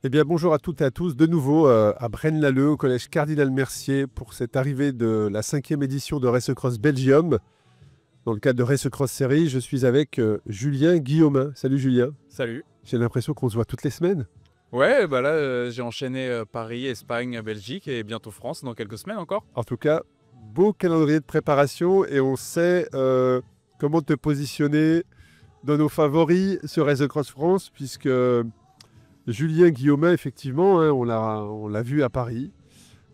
Eh bien, bonjour à toutes et à tous, de nouveau à Braine-l'Alleud, au collège Cardinal Mercier, pour cette arrivée de la 5e édition de Race Cross Belgium. Dans le cadre de Race Cross Série, je suis avec Julien Guillaumin. Salut Julien. Salut. J'ai l'impression qu'on se voit toutes les semaines. Ouais, bah là, j'ai enchaîné Paris, Espagne, Belgique et bientôt France dans quelques semaines encore. En tout cas, beau calendrier de préparation et on sait comment te positionner dans nos favoris sur Race Cross France, puisque Julien Guillaumin, effectivement, hein, on l'a vu à Paris.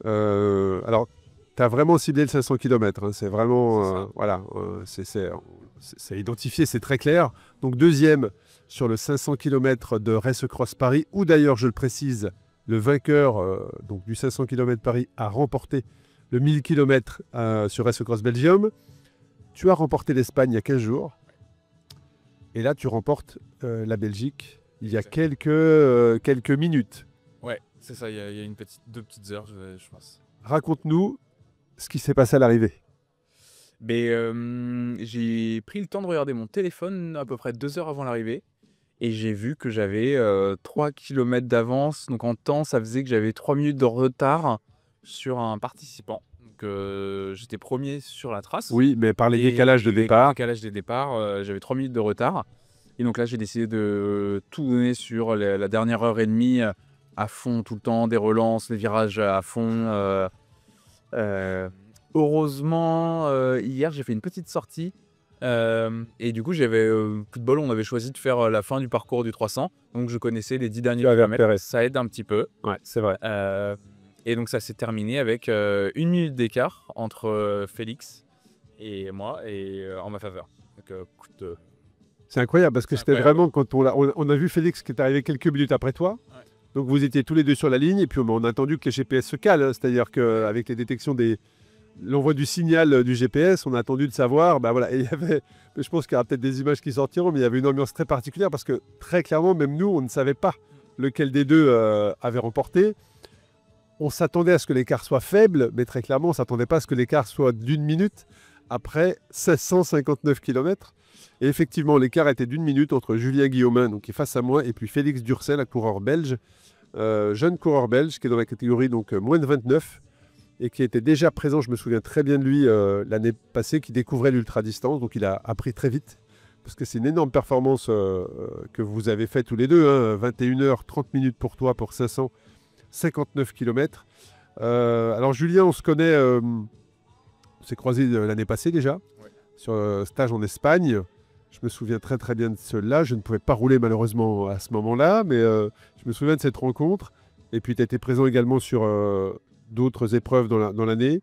Alors, tu as vraiment ciblé le 500 km. Hein, c'est vraiment, voilà, c'est identifié, c'est très clair. Donc, deuxième sur le 500 km de Race Cross Paris, où d'ailleurs, je le précise, le vainqueur donc du 500 km Paris a remporté le 1000 km sur Race Cross Belgium. Tu as remporté l'Espagne il y a 15 jours. Et là, tu remportes la Belgique il y a quelques minutes. Ouais, c'est ça, il y a deux petites heures, je pense. Raconte-nous ce qui s'est passé à l'arrivée. Mais j'ai pris le temps de regarder mon téléphone à peu près 2 heures avant l'arrivée et j'ai vu que j'avais 3 km d'avance. Donc en temps, ça faisait que j'avais 3 minutes de retard sur un participant. Donc j'étais premier sur la trace. Oui, mais par les décalages de départ. Décalage des départs, j'avais 3 minutes de retard. Et donc là, j'ai décidé de tout donner sur la dernière heure et demie à fond tout le temps, des relances, les virages à fond. Heureusement, hier, j'ai fait une petite sortie. Et du coup, j'avais coup de bol, on avait choisi de faire la fin du parcours du 300. Donc, je connaissais les 10 derniers Tu avais kilomètres. repéré. Ça aide un petit peu. Ouais, c'est vrai. Et donc, ça s'est terminé avec 1 minute d'écart entre Félix et moi et en ma faveur. Donc, écoute, C'est incroyable parce que c'est c'était incroyable. vraiment quand on a vu Félix qui est arrivé quelques minutes après toi. Ouais. Donc vous étiez tous les deux sur la ligne et puis on a attendu que les GPS se calent. Hein. C'est-à-dire qu'avec les détections l'envoi du signal du GPS, on a attendu de savoir. Bah voilà, et il y avait, je pense qu'il y aura peut-être des images qui sortiront, mais il y avait une ambiance très particulière parce que très clairement, même nous, on ne savait pas lequel des deux avait remporté. On s'attendait à ce que l'écart soit faible, mais très clairement, on ne s'attendait pas à ce que l'écart soit d'une minute après 1659 km. Et effectivement, l'écart était d'une minute entre Julien Guillaumin, donc qui est face à moi, et puis Félix Durcel, un coureur belge, jeune coureur belge, qui est dans la catégorie donc moins de 29, et qui était déjà présent, je me souviens très bien de lui, l'année passée, qui découvrait l'ultra-distance, donc il a appris très vite, parce que c'est une énorme performance que vous avez fait tous les deux, hein, 21 h 30 minutes pour toi, pour 559 km. Alors Julien, on se connaît, on s'est croisé l'année passée déjà, Ouais. sur un stage en Espagne. Je me souviens très très bien de cela. Je ne pouvais pas rouler malheureusement à ce moment-là, mais je me souviens de cette rencontre. Et puis tu as été présent également sur d'autres épreuves dans l'année.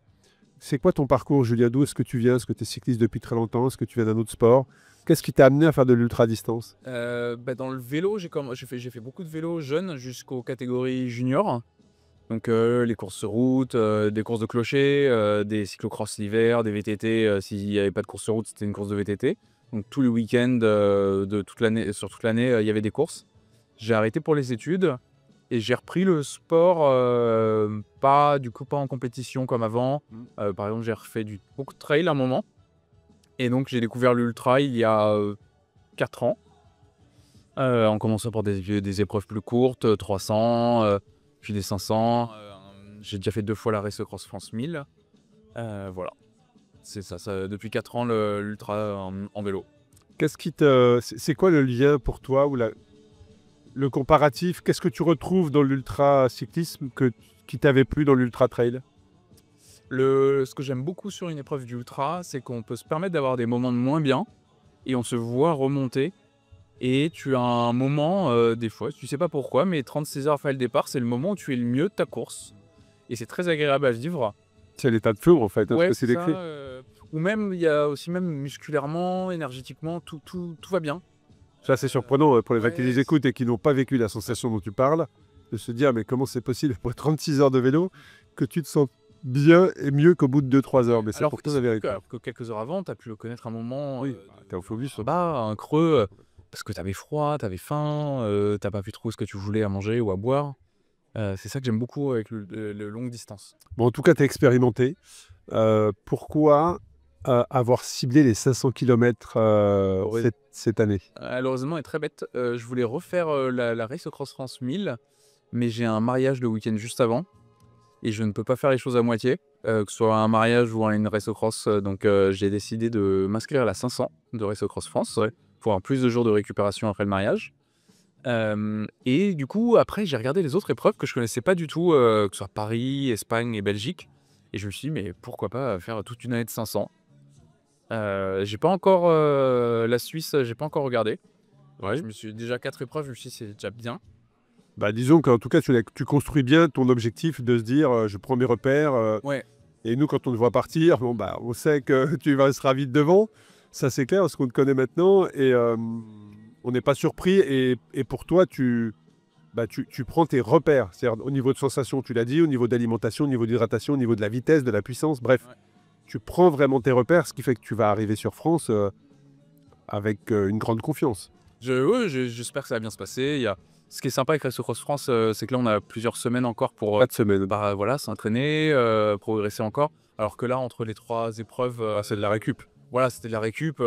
C'est quoi ton parcours, Julien? D'où est-ce que tu viens? Est-ce que tu es cycliste depuis très longtemps? Est-ce que tu viens d'un autre sport? Qu'est-ce qui t'a amené à faire de l'ultra-distance? Bah, dans le vélo, j'ai fait beaucoup de vélo jeune jusqu'aux catégories juniors. Donc les courses sur route, des courses de clocher, des cyclocross l'hiver, des VTT. S'il n'y avait pas de course sur route, c'était une course de VTT. Donc tous les week-ends de toute l'année, sur toute l'année, il y avait des courses. J'ai arrêté pour les études et j'ai repris le sport, pas en compétition comme avant. Par exemple, j'ai refait beaucoup de trail à un moment. Et donc j'ai découvert l'ultra il y a 4 ans. En commençant par des épreuves plus courtes, 300, puis des 500. J'ai déjà fait 2 fois la Race Cross France 1000. Voilà, c'est ça depuis 4 ans l'ultra en vélo. C'est quoi le lien pour toi ou le comparatif? Qu'est-ce que tu retrouves dans l'ultra-cyclisme qui t'avait plu dans l'ultra-trail? Ce que j'aime beaucoup sur une épreuve d'ultra, c'est qu'on peut se permettre d'avoir des moments de moins bien et on se voit remonter. Et tu as un moment, des fois, tu sais pas pourquoi, mais 36 heures après le départ, c'est le moment où tu es le mieux de ta course. Et c'est très agréable à vivre. C'est l'état de flow en fait, hein, ce Ouais, que c'est c'est ça. décrit. Ou même, il y a aussi même musculairement, énergétiquement, tout va bien. C'est assez surprenant pour les gens qui Ouais, les écoutent et qui n'ont pas vécu la sensation dont tu parles, de se dire mais comment c'est possible pour 36 heures de vélo que tu te sens bien et mieux qu'au bout de 2-3 heures. Mais c'est pourtant la vérité. alors que quelques heures avant, tu as pu le connaître un moment Oui, t'es au phobie sur bas, un creux, parce que tu avais froid, tu avais faim, tu pas pu trouver ce que tu voulais à manger ou à boire. C'est ça que j'aime beaucoup avec le longue distance. Bon, en tout cas, tu as expérimenté. Pourquoi avoir ciblé les 500 km cette année? Malheureusement et très bête, je voulais refaire la Race Cross France 1000 mais j'ai un mariage le week-end juste avant et je ne peux pas faire les choses à moitié, que ce soit un mariage ou une race cross. Donc j'ai décidé de m'inscrire à la 500 de Race Cross France pour avoir plus de jours de récupération après le mariage. Et du coup, après, j'ai regardé les autres épreuves que je connaissais pas du tout, que ce soit Paris, Espagne et Belgique. Et je me suis dit, mais pourquoi pas faire toute une année de 500. J'ai pas encore la Suisse, j'ai pas encore regardé. Ouais. Je me suis déjà 4 épreuves, je me suis dit, c'est déjà bien. Bah, disons qu'en tout cas, tu construis bien ton objectif de se dire je prends mes repères. Ouais. Et nous, quand on te voit partir, bon, bah, on sait que tu seras vite devant. Ça, c'est clair, parce qu'on te connaît maintenant. Et on n'est pas surpris. Et pour toi, tu prends tes repères. C'est-à-dire au niveau de sensation, tu l'as dit, au niveau d'alimentation, au niveau d'hydratation, au niveau de la vitesse, de la puissance. Bref, Ouais. tu prends vraiment tes repères, ce qui fait que tu vas arriver sur France avec une grande confiance. Ouais, j'espère que ça va bien se passer. Ce qui est sympa avec Race Cross France, c'est que là, on a plusieurs semaines encore pour 4 semaines. voilà, s'entraîner, progresser encore. Alors que là, entre les 3 épreuves, C'est de la récup. voilà, c'était de la récup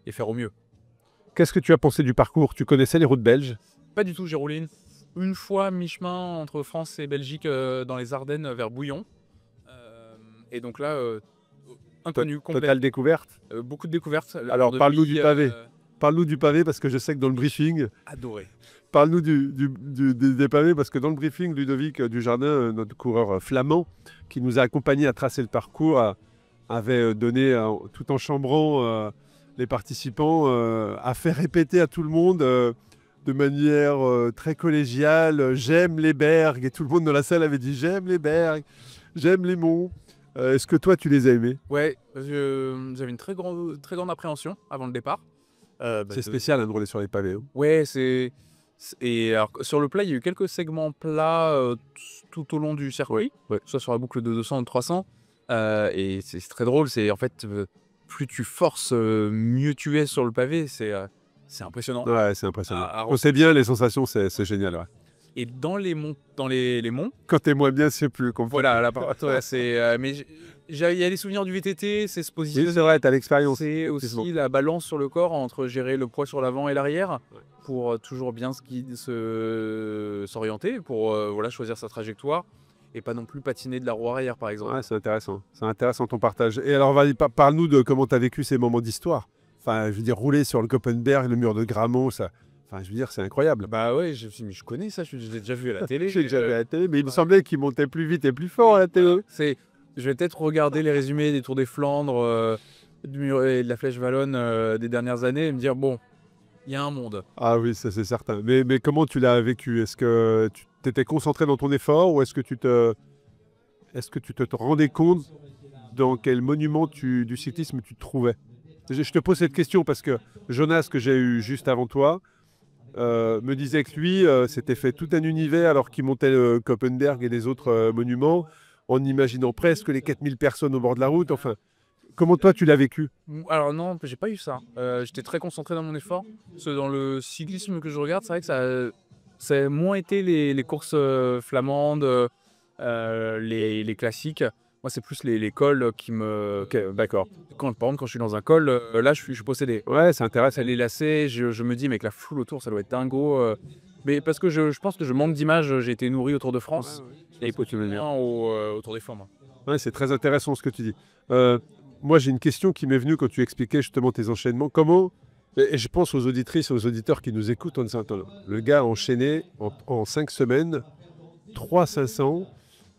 et faire au mieux. Qu'est-ce que tu as pensé du parcours? Tu connaissais les routes belges? Pas du tout, j'ai roulé une fois mi-chemin entre France et Belgique dans les Ardennes vers Bouillon. Et donc là, inconnu, complet. Totale découverte. Beaucoup de découvertes. Alors, parle-nous du pavé. Parle-nous du pavé, parce que je sais que dans le briefing, Adoré. parle-nous des pavés, parce que dans le briefing, Ludovic Dujardin, notre coureur flamand, qui nous a accompagnés à tracer le parcours, avait donné, tout en chambrant les participants, a fait répéter à tout le monde de manière très collégiale, j'aime les bergs, et tout le monde dans la salle avait dit j'aime les bergs, j'aime les monts. Est-ce que toi, tu les as aimés? Ouais, j'avais une très grande appréhension avant le départ. C'est spécial de rouler sur les pavés. Hein. Ouais, et alors, sur le plat, il y a eu quelques segments plats tout au long du circuit, soit sur la boucle de 200 ou de 300. Et c'est très drôle, c'est en fait, plus tu forces, mieux tu es sur le pavé, c'est impressionnant. Ouais, c'est impressionnant. Ah, On sait bien, les sensations, c'est génial. Ouais. Et dans les monts, les monts, Quand t'es moins bien, c'est plus compliqué. voilà, là, par contre, ouais, mais il y a les souvenirs du VTT, c'est se positionner. Oui, c'est vrai, t'as l'expérience. C'est aussi la balance sur le corps entre gérer le poids sur l'avant et l'arrière pour toujours bien s'orienter, pour voilà, choisir sa trajectoire et pas non plus patiner de la roue arrière, par exemple. Ouais, c'est intéressant. C'est intéressant ton partage. Et alors, parle-nous de comment tu as vécu ces moments d'histoire. Enfin, je veux dire, rouler sur le Koppenberg, le mur de Grammont, ça. Enfin, je veux dire, c'est incroyable. Bah ouais, je connais ça, je l'ai déjà vu à la télé. Je sais que j'avais à la télé, mais il me semblait qu'il montait plus vite et plus fort à la télé. Je vais peut-être regarder les résumés des Tours des Flandres, du mur et de la Flèche Wallonne des dernières années et me dire, bon, il y a un monde. Ah oui, ça c'est certain. Mais comment tu l'as vécu? Est-ce que tu t'étais concentré dans ton effort ou est-ce que tu te rendais compte dans quel monument du cyclisme tu te trouvais? Je te pose cette question parce que Jonas, que j'ai eu juste avant toi, me disait que lui s'était fait tout un univers alors qu'il montait le Koppenberg et les autres monuments en imaginant presque les 4000 personnes au bord de la route. Enfin, comment toi tu l'as vécu? Alors non, j'ai pas eu ça. J'étais très concentré dans mon effort. Parce que dans le cyclisme que je regarde, c'est vrai que ça a moins été les courses flamandes, les classiques. Moi, c'est plus les cols qui me... D'accord. Par exemple, quand je suis dans un col, là, je suis possédé. Ouais, c'est intéressant. Les lacets, je me dis, mais avec la foule autour, ça doit être dingo. Mais parce que je pense que je manque d'image. J'ai été nourri au Tour de France. Et possiblement au Tour des Flandres. Ouais, c'est très intéressant ce que tu dis. Moi, j'ai une question qui m'est venue quand tu expliquais justement tes enchaînements. Comment, et je pense aux auditrices et aux auditeurs qui nous écoutent en disant, attends, le gars a enchaîné en 5 semaines 3 500.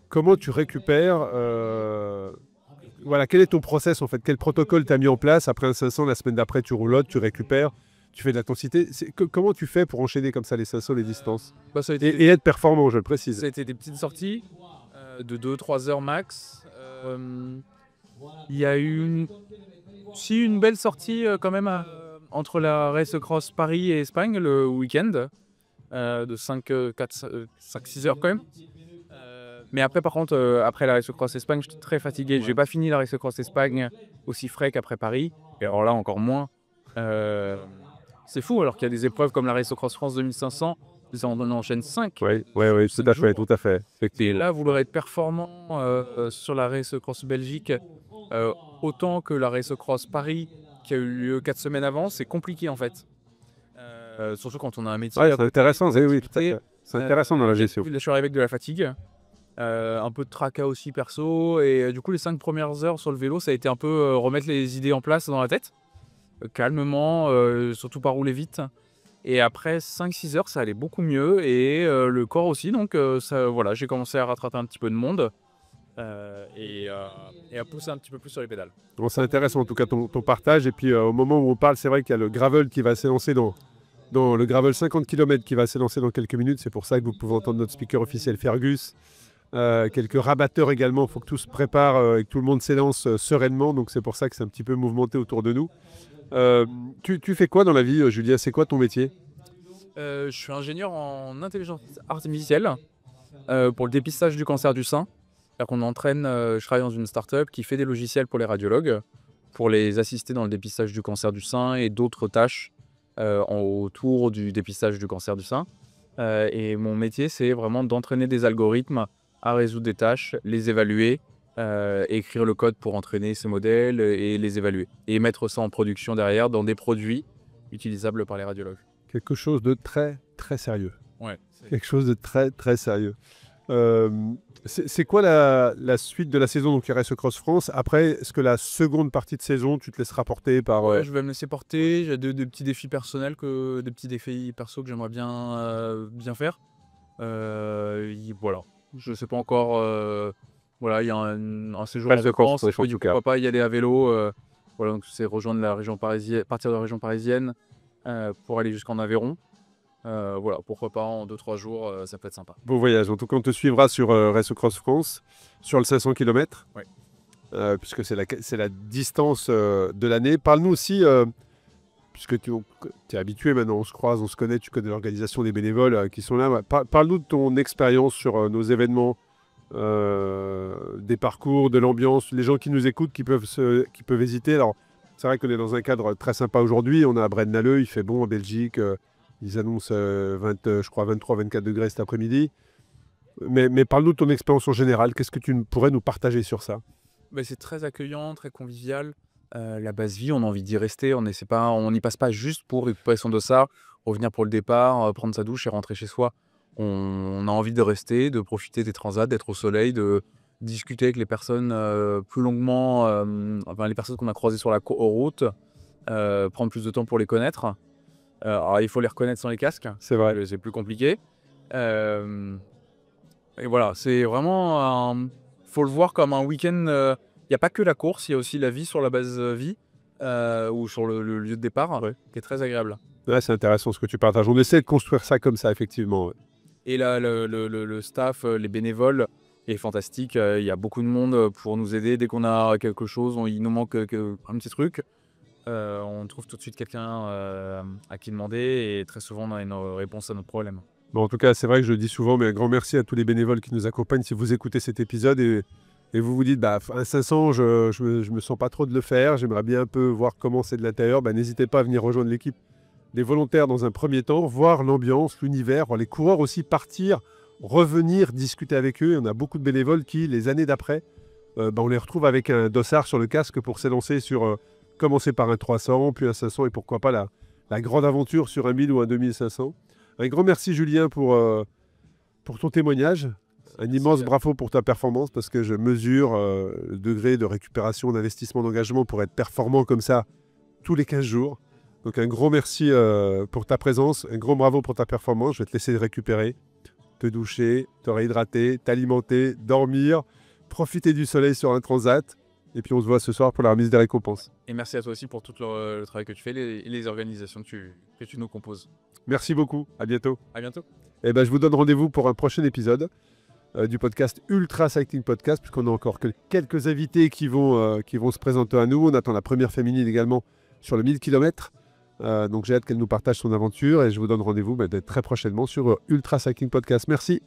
Comment tu récupères voilà, quel est ton process en fait? Quel protocole tu as mis en place? Après un 500, la semaine d'après, tu roulottes, tu récupères, tu fais de l'intensité. Comment tu fais pour enchaîner comme ça les 500, les distances et être performant, je le précise? Ça a été des petites sorties de 2-3 heures max. Il y a eu une belle sortie quand même entre la Race Cross Paris et Espagne le week-end de 5-6 heures quand même. Mais après, par contre, après la Race Cross Espagne, j'étais très fatigué. J'ai pas fini la Race Cross Espagne aussi frais qu'après Paris. Et alors là, encore moins. C'est fou, alors qu'il y a des épreuves comme la Race Cross France 2500, on en enchaîne 5. Oui, tout à fait. Et là, vouloir être performant sur la Race Cross Belgique, autant que la Race Cross Paris, qui a eu lieu 4 semaines avant, c'est compliqué en fait. Surtout quand on a un métier. Ouais, c'est intéressant, oui, tout à fait. C'est intéressant dans la GCO. Je suis arrivé avec de la fatigue, un peu de tracas aussi perso, et du coup les 5 premières heures sur le vélo, ça a été un peu remettre les idées en place dans la tête, calmement, surtout pas rouler vite. Et après 5-6 heures, ça allait beaucoup mieux, et le corps aussi, donc voilà, j'ai commencé à rattraper un petit peu de monde, et à pousser un petit peu plus sur les pédales. Bon, c'est intéressant en tout cas ton partage. Et puis au moment où on parle, c'est vrai qu'il y a le gravel qui va s'élancer dans le gravel 50 km qui va s'élancer dans quelques minutes. C'est pour ça que vous pouvez entendre notre speaker officiel Fergus. Quelques rabatteurs également, il faut que tout se prépare et que tout le monde s'élance sereinement. Donc c'est pour ça que c'est un petit peu mouvementé autour de nous. Tu fais quoi dans la vie, Julien? C'est quoi ton métier? Je suis ingénieur en intelligence artificielle pour le dépistage du cancer du sein. C'est-à-dire qu'on entraîne, je travaille dans une start-up qui fait des logiciels pour les radiologues, pour les assister dans le dépistage du cancer du sein et d'autres tâches autour du dépistage du cancer du sein. Et mon métier, c'est vraiment d'entraîner des algorithmes à résoudre des tâches, les évaluer, écrire le code pour entraîner ces modèles et les évaluer. Et mettre ça en production derrière dans des produits utilisables par les radiologues. Quelque chose de très, très sérieux. Ouais. Quelque chose de très, très sérieux. C'est quoi la suite de la saison? Donc il reste Cross France. Après, est-ce que la seconde partie de saison, tu te laisseras porter par... Ouais, je vais me laisser porter. J'ai des petits défis personnels, des petits défis perso que j'aimerais bien faire. Voilà. Je sais pas encore. Voilà, il y a un séjour en France. Pourquoi pas y aller à vélo. Voilà, donc c'est rejoindre la région parisienne, partir de la région parisienne pour aller jusqu'en Aveyron. Voilà, pourquoi pas en 2-3 jours, ça peut être sympa. Bon voyage. En tout cas, on te suivra sur Race Cross France, sur le 500 km, Ouais. puisque c'est la distance de l'année. Parle-nous aussi, puisque tu es habitué maintenant, on se croise, on se connaît, tu connais l'organisation des bénévoles qui sont là. Ouais. Parle-nous de ton expérience sur nos événements, des parcours, de l'ambiance, les gens qui nous écoutent, qui peuvent hésiter. Alors, c'est vrai qu'on est dans un cadre très sympa aujourd'hui. On est à Braine-l'Alleud, il fait bon en Belgique. Ils annoncent 23-24 degrés cet après-midi. Mais parle-nous de ton expérience en général. Qu'est-ce que tu pourrais nous partager sur ça? C'est très accueillant, très convivial. La base vie, on a envie d'y rester. On n'y passe pas juste pour récupérer son dossard, revenir pour le départ, prendre sa douche et rentrer chez soi. On a envie de rester, de profiter des transats, d'être au soleil, de discuter avec les personnes plus longuement, les personnes qu'on a croisées sur la route, prendre plus de temps pour les connaître. Alors, il faut les reconnaître sans les casques. C'est vrai. C'est plus compliqué. Et voilà, c'est vraiment faut le voir comme un week-end. Il n'y a pas que la course, il y a aussi la vie sur la base vie ou sur le lieu de départ, Ouais. qui est très agréable. Ouais, c'est intéressant ce que tu partages. On essaie de construire ça comme ça, effectivement. Ouais. Et là, le staff, les bénévoles est fantastique. Il y a beaucoup de monde pour nous aider. Dès qu'on a quelque chose, il nous manque un petit truc. On trouve tout de suite quelqu'un à qui demander, et très souvent on a une réponse à notre problème. Bon, en tout cas, c'est vrai que je le dis souvent, mais un grand merci à tous les bénévoles qui nous accompagnent. Si vous écoutez cet épisode et vous vous dites, un 500, je me sens pas trop de le faire, j'aimerais bien un peu voir comment c'est de l'intérieur, n'hésitez pas à venir rejoindre l'équipe des volontaires dans un premier temps, voir l'ambiance, l'univers, voir les coureurs aussi partir, revenir, discuter avec eux. Et on a beaucoup de bénévoles qui, les années d'après, on les retrouve avec un dossard sur le casque pour s'élancer sur... commencer par un 300, puis un 500 et pourquoi pas la grande aventure sur un 1000 ou un 2500. Un grand merci Julien pour ton témoignage. Un immense bravo pour ta performance parce que je mesure le degré de récupération, d'investissement, d'engagement pour être performant comme ça tous les 15 jours. Donc un gros merci pour ta présence, un gros bravo pour ta performance. Je vais te laisser récupérer, te doucher, te réhydrater, t'alimenter, dormir, profiter du soleil sur un transat. Et puis on se voit ce soir pour la remise des récompenses. Et merci à toi aussi pour tout le travail que tu fais et les organisations que tu nous composes. Merci beaucoup, à bientôt. À bientôt. Et je vous donne rendez-vous pour un prochain épisode du podcast Ultra Cycling Podcast, puisqu'on a encore quelques invités qui vont se présenter à nous. On attend la première féminine également sur le 1000 km. Donc j'ai hâte qu'elle nous partage son aventure et je vous donne rendez-vous très prochainement sur Ultra Cycling Podcast. Merci.